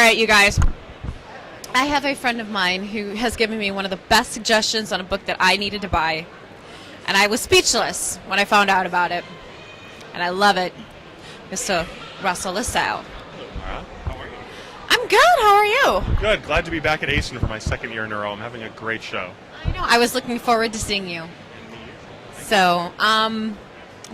right, you guys. I have a friend of mine who has given me one of the best suggestions on a book that I needed to buy. And I was speechless when I found out about it. And I love it. Mr. Russell Lissau. How are you? I'm good. How are you? Good. Glad to be back at ASIN for my second year in a row. I'm having a great show. I know. I was looking forward to seeing you. So,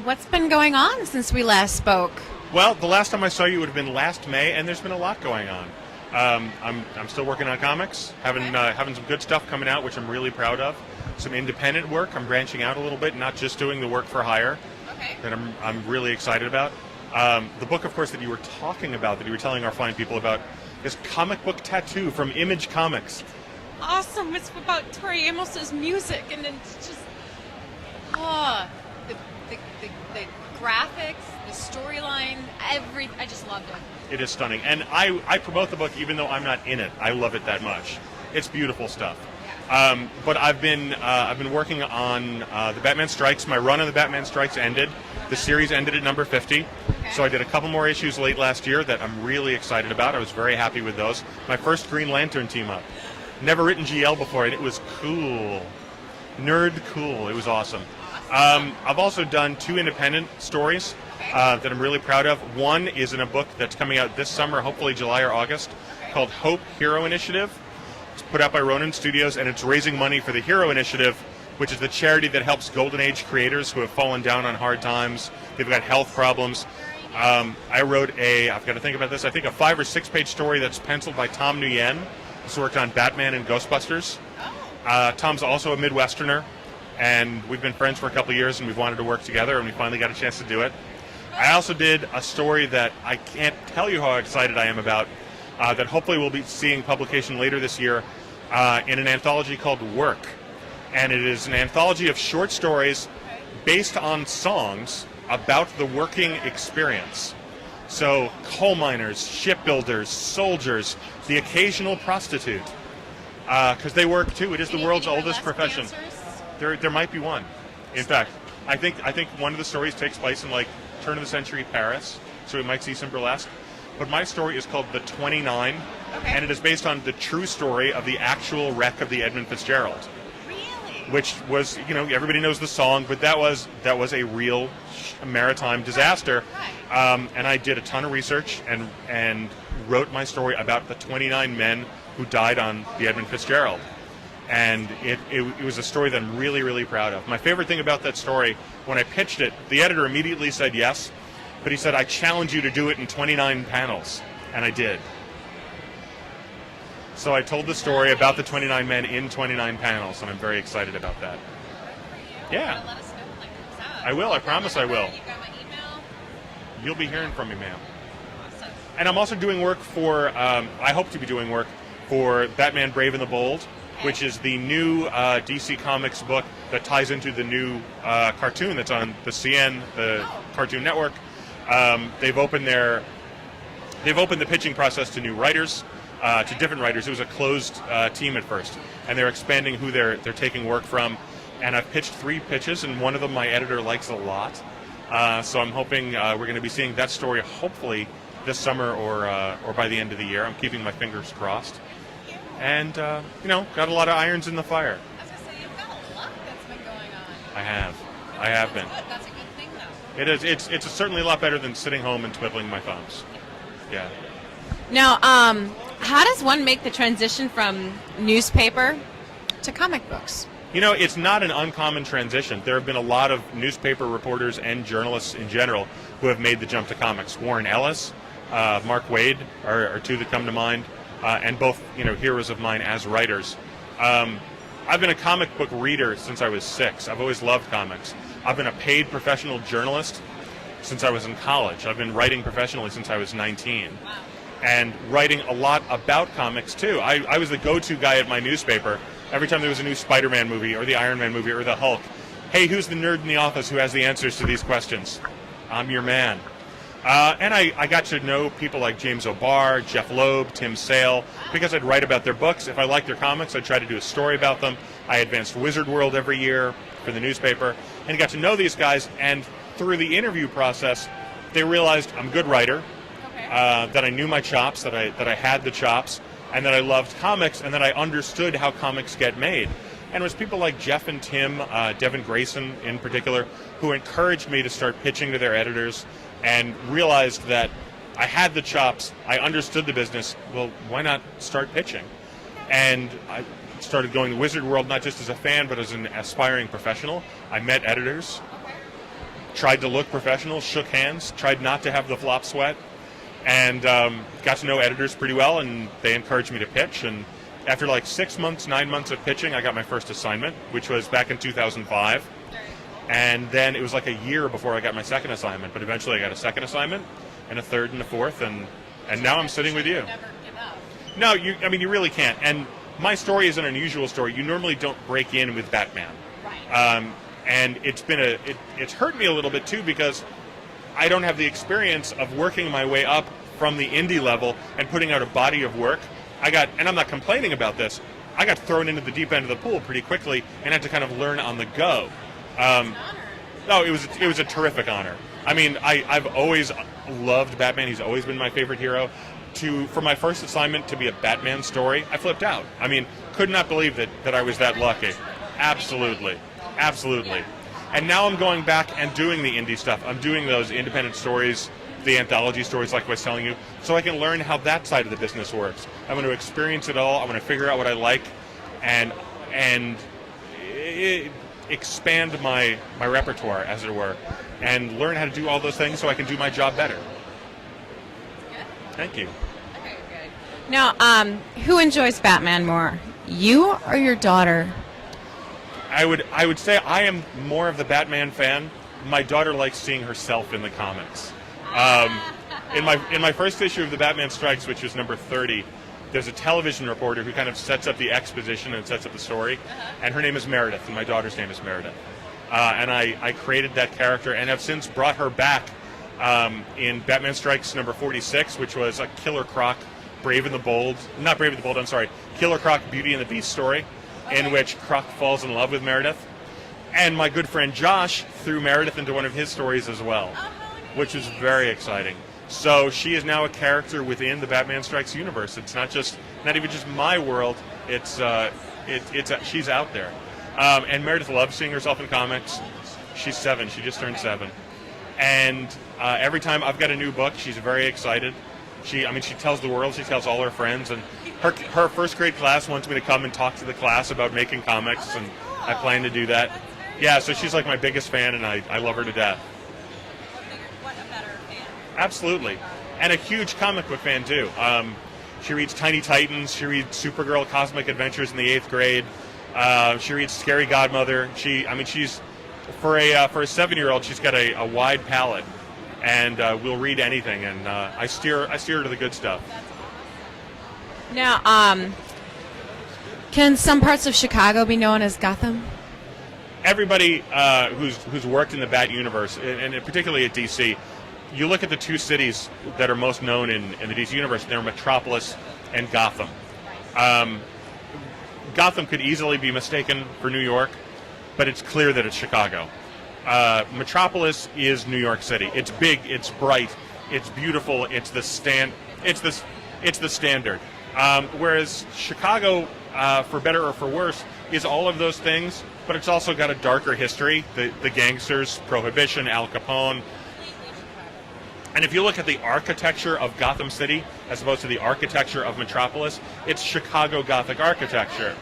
what's been going on since we last spoke? Well, the last time I saw you would have been last May, and there's been a lot going on. I'm still working on comics, having some good stuff coming out, which I'm really proud of. Some independent work. I'm branching out a little bit, not just doing the work for hire. Okay. That I'm really excited about. The book, of course, that you were talking about, that you were telling our fine people about, is Comic Book Tattoo from Image Comics. Awesome. It's about Tori Amos's music, and it's just the graphics, the storyline, I just loved it. It is stunning, and I promote the book even though I'm not in it. I love it that much. It's beautiful stuff. But I've been working on the Batman Strikes. My run on the Batman Strikes ended. The series ended at number 50. So I did a couple more issues late last year that I'm really excited about. I was very happy with those. My first Green Lantern team up. Never written GL before, and it was cool. Nerd cool. It was awesome. I've also done 2 independent stories that I'm really proud of. One is in a book that's coming out this summer, hopefully July or August, called Hope Hero Initiative. It's put out by Ronin Studios, and it's raising money for the Hero Initiative, which is the charity that helps Golden Age creators who have fallen down on hard times. They've got health problems. I wrote I've got to think about this, I think a 5 or 6 page story that's penciled by Tom Nguyen, who's worked on Batman and Ghostbusters. Tom's also a Midwesterner, and we've been friends for a couple of years, and we've wanted to work together, and we finally got a chance to do it. I also did a story that I can't tell you how excited I am about, that hopefully we'll be seeing publication later this year in an anthology called Work. And it is an anthology of short stories based on songs about the working experience. So coal miners, shipbuilders, soldiers, the occasional prostitute, because they work too. It is the world's oldest profession. There might be one. In fact, I think one of the stories takes place in like turn of the century Paris, so we might see some burlesque. But my story is called The 29, and it is based on the true story of the actual wreck of the Edmund Fitzgerald. Which was, everybody knows the song, but that was a real maritime disaster. And I did a ton of research and wrote my story about the 29 men who died on the Edmund Fitzgerald. And it was a story that I'm really, really proud of. My favorite thing about that story, when I pitched it, the editor immediately said yes, but he said, I challenge you to do it in 29 panels. And I did. So I told the story about the 29 men in 29 panels, and I'm very excited about that. Yeah. Let us know when it comes out. I will. I promise I will. You got my email? You'll be hearing from me, ma'am. Awesome. And I'm also doing work for, I hope to be doing work for Batman Brave and the Bold, which is the new DC Comics book that ties into the new cartoon that's on the CN, the Cartoon Network. They've opened the pitching process to new writers. To different writers. It was a closed team at first, and they're expanding who they're taking work from. And I've pitched 3 pitches, and one of them my editor likes a lot. So I'm hoping we're going to be seeing that story hopefully this summer or by the end of the year. I'm keeping my fingers crossed. And got a lot of irons in the fire. I was going to say, you've got a lot that's been going on. I have been. Good. That's a good thing, though. It is. It's certainly a lot better than sitting home and twiddling my thumbs. Yeah. Now, how does one make the transition from newspaper to comic books? It's not an uncommon transition. There have been a lot of newspaper reporters and journalists in general who have made the jump to comics. Warren Ellis, Mark Waid are 2 that come to mind, and both heroes of mine as writers. I've been a comic book reader since I was 6. I've always loved comics. I've been a paid professional journalist since I was in college. I've been writing professionally since I was 19. Wow. And writing a lot about comics, too. I was the go-to guy at my newspaper. Every time there was a new Spider-Man movie or the Iron Man movie or the Hulk, hey, who's the nerd in the office who has the answers to these questions? I'm your man. And I got to know people like James O'Barr, Jeff Loeb, Tim Sale, because I'd write about their books. If I liked their comics, I'd try to do a story about them. I advanced Wizard World every year for the newspaper, and got to know these guys. And through the interview process, they realized I'm a good writer. that I knew my chops, that I had the chops, and that I loved comics, and that I understood how comics get made. And it was people like Jeff and Tim, Devin Grayson in particular, who encouraged me to start pitching to their editors and realized that I had the chops, I understood the business, well, why not start pitching? And I started going to Wizard World not just as a fan, but as an aspiring professional. I met editors, tried to look professional, shook hands, tried not to have the flop sweat, and got to know editors pretty well, and they encouraged me to pitch. And after like 6 months, 9 months of pitching, I got my first assignment, which was back in 2005. And then it was like a year before I got my second assignment, but eventually I got a second assignment, and a third, and a fourth, and now I'm sitting with you. No, you really can't. And my story is an unusual story. You normally don't break in with Batman. Right. And it's hurt me a little bit too, because I don't have the experience of working my way up from the indie level and putting out a body of work. And I'm not complaining about this, I got thrown into the deep end of the pool pretty quickly and had to kind of learn on the go. No, it was a terrific honor. I mean, I've always loved Batman. He's always been my favorite hero. For my first assignment to be a Batman story, I flipped out. I mean, could not believe that I was that lucky. Absolutely. Absolutely. And now I'm going back and doing the indie stuff. I'm doing those independent stories, the anthology stories like I was telling you, so I can learn how that side of the business works. I'm going to experience it all. I'm going to figure out what I like and expand my repertoire, as it were, and learn how to do all those things so I can do my job better. Thank you. Okay, good. Now, who enjoys Batman more, you or your daughter? I would say I am more of the Batman fan. My daughter likes seeing herself in the comics. In my first issue of the Batman Strikes, which is number 30, there's a television reporter who kind of sets up the exposition and sets up the story, and her name is Meredith, and my daughter's name is Meredith. And I created that character and have since brought her back in Batman Strikes number 46, which was a Killer Croc, Killer Croc Beauty and the Beast story, in which Croc falls in love with Meredith. And my good friend Josh threw Meredith into one of his stories as well, which was very exciting. So she is now a character within the Batman Strikes universe. It's not even just my world. She's out there. And Meredith loves seeing herself in comics. She's 7. She just turned 7. And every time I've got a new book, she's very excited. She tells the world. She tells all her friends. And her first grade class wants me to come and talk to the class about making comics, and I plan to do that. Yeah, so she's like my biggest fan, and I love her to death. What a better fan. Absolutely. And a huge comic book fan, too. She reads Tiny Titans. She reads Supergirl Cosmic Adventures in the 8th grade. She reads Scary Godmother. She's for a 7-year-old, she's got a wide palette, and will read anything. And I steer her to the good stuff. Now, can some parts of Chicago be known as Gotham? Everybody who's worked in the Bat universe, and particularly at DC, you look at the two cities that are most known in the DC universe. They're Metropolis and Gotham. Gotham could easily be mistaken for New York, but it's clear that it's Chicago. Metropolis is New York City. It's big, it's bright, it's beautiful, it's the standard. Whereas Chicago, for better or for worse, is all of those things, but it's also got a darker history. The gangsters, Prohibition, Al Capone. And if you look at the architecture of Gotham City as opposed to the architecture of Metropolis, it's Chicago Gothic architecture.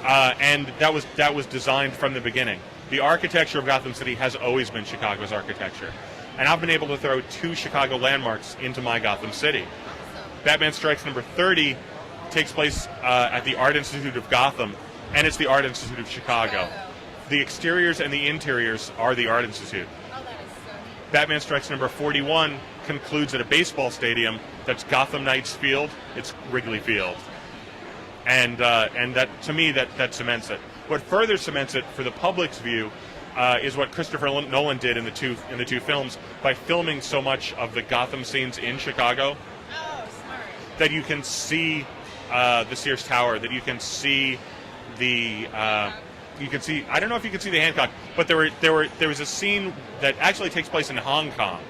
And that was designed from the beginning. The architecture of Gotham City has always been Chicago's architecture. And I've been able to throw 2 Chicago landmarks into my Gotham City. Batman Strikes number 30 takes place at the Art Institute of Gotham, and it's the Art Institute of Chicago. The exteriors and the interiors are the Art Institute. Batman Strikes number 41 concludes at a baseball stadium that's Gotham Knights Field. It's Wrigley Field. And that, to me, that cements it. What further cements it for the public's view is what Christopher Nolan did in the two films by filming so much of the Gotham scenes in Chicago. Oh, smart. That you can see the Sears Tower, that you can see the I don't know if you can see the Hancock, but there was a scene that actually takes place in Hong Kong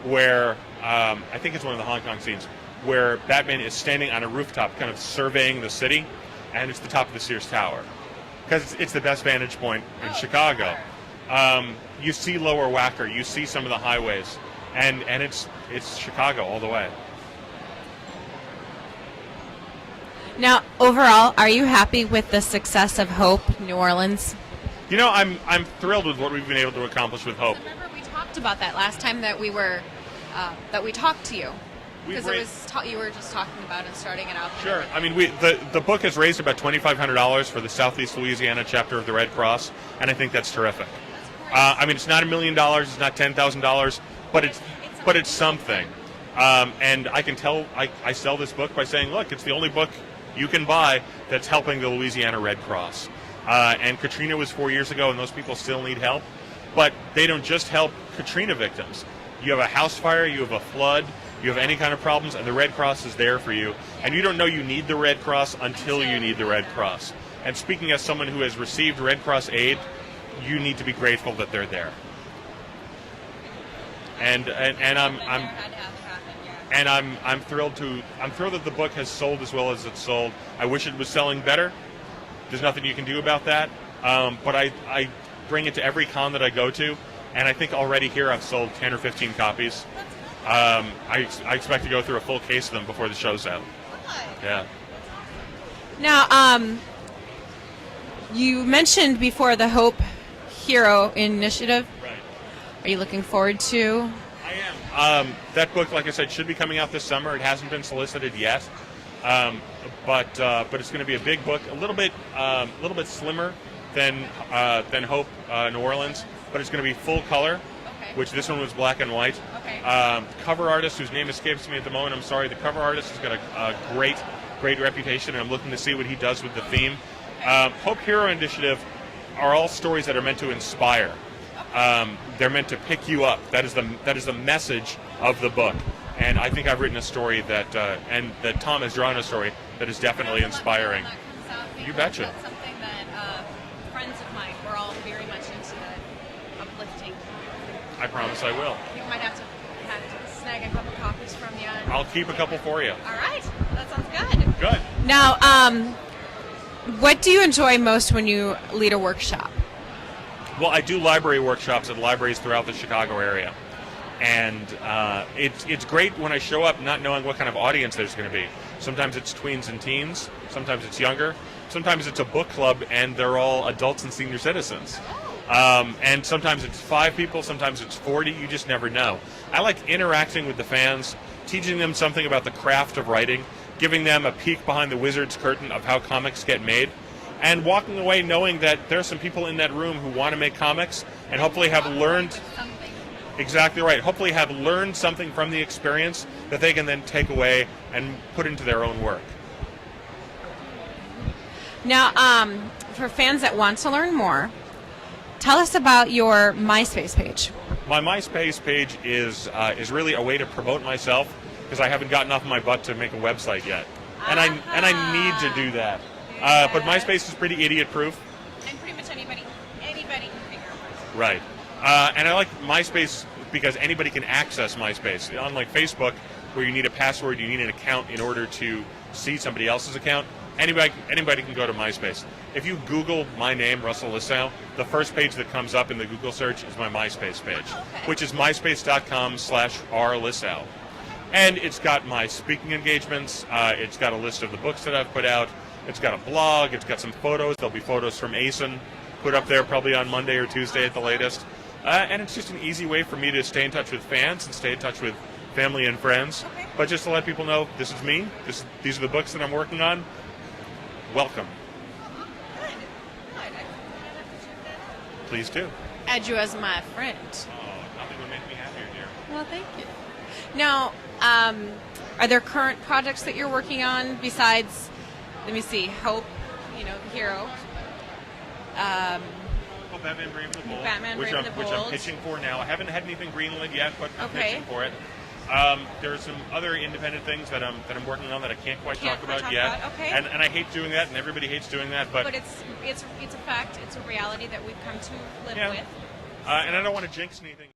where I think it's one of the Hong Kong scenes, where Batman is standing on a rooftop kind of surveying the city, and it's the top of the Sears Tower. Because it's the best vantage point in Chicago. You see Lower Wacker, you see some of the highways, and it's Chicago all the way. Now, overall, are you happy with the success of Hope New Orleans? You know, I'm thrilled with what we've been able to accomplish with Hope. Remember, we talked about that last time that we talked to you. Because you were just talking about and starting it out. Sure. I mean, the book has raised about $2,500 for the Southeast Louisiana chapter of the Red Cross, and I think that's terrific. I mean, it's not $1 million, it's not $10,000, but it's something. And I can tell I sell this book by saying, look, it's the only book you can buy that's helping the Louisiana Red Cross. And Katrina was 4 years ago, and those people still need help. But they don't just help Katrina victims. You have a house fire, you have a flood, you have any kind of problems, and the Red Cross is there for you. And you don't know you need the Red Cross until you need the Red Cross. And speaking as someone who has received Red Cross aid, you need to be grateful that they're there. I'm thrilled that the book has sold as well as it's sold. I wish it was selling better. There's nothing you can do about that. But I bring it to every con that I go to, and I think already here I've sold 10 or 15 copies. I expect to go through a full case of them before the show's out. Yeah. Now, you mentioned before the Hope Hero Initiative. Right. Are you looking forward to? I am. That book, like I said, should be coming out this summer. It hasn't been solicited yet, but it's going to be a big book, a little bit slimmer than Hope New Orleans, but it's going to be full color, which this one was black and white. Cover artist, whose name escapes me at the moment, I'm sorry. The cover artist has got a great reputation, and I'm looking to see what he does with the theme. Hope Hero Initiative are all stories that are meant to inspire. They're meant to pick you up. That is the message of the book. And I think I've written a story that Tom has drawn a story that is definitely inspiring. You betcha. That's something that friends of mine, we're all very much into uplifting. I promise I will. You might have to snag a couple copies from you. I'll keep a couple for you. All right, that sounds good. Good. Now, what do you enjoy most when you lead a workshop? Well, I do library workshops at libraries throughout the Chicago area. And it's great when I show up not knowing what kind of audience there's going to be. Sometimes it's tweens and teens. Sometimes it's younger. Sometimes it's a book club, and they're all adults and senior citizens. And sometimes it's 5 people. Sometimes it's 40. You just never know. I like interacting with the fans, teaching them something about the craft of writing, giving them a peek behind the wizard's curtain of how comics get made, and walking away knowing that there are some people in that room who want to make comics and hopefully have learned... Exactly right. Hopefully have learned something from the experience that they can then take away and put into their own work. Now, for fans that want to learn more, tell us about your MySpace page. My MySpace page is really a way to promote myself because I haven't gotten off my butt to make a website yet, and I need to do that. But MySpace is pretty idiot-proof. And pretty much anybody can figure out. Right. And I like MySpace because anybody can access MySpace. Unlike Facebook, where you need a password, you need an account in order to see somebody else's account, anybody can go to MySpace. If you Google my name, Russell Lissau, the first page that comes up in the Google search is my MySpace page, which is myspace.com/rlissau. And it's got my speaking engagements, it's got a list of the books that I've put out, it's got a blog, it's got some photos. There'll be photos from ASIN put up there probably on Monday or Tuesday at the latest. And it's just an easy way for me to stay in touch with fans and stay in touch with family and friends. But just to let people know, this is me. These are the books that I'm working on. Welcome. Good. Please do. Add you as my friend. Oh, nothing would make me happier, dear. Well, thank you. Now, are there current projects that you're working on besides, let me see, Hope, the hero? Batman Brave and the Bold, Batman which I'm pitching for now. I haven't had anything greenlit yet, but I'm Okay. pitching for it. There are some other independent things that I'm working on that I can't quite talk about yet. Okay. And I hate doing that, and everybody hates doing that. But it's a fact. It's a reality that we've come to live yeah. with. And I don't want to jinx anything.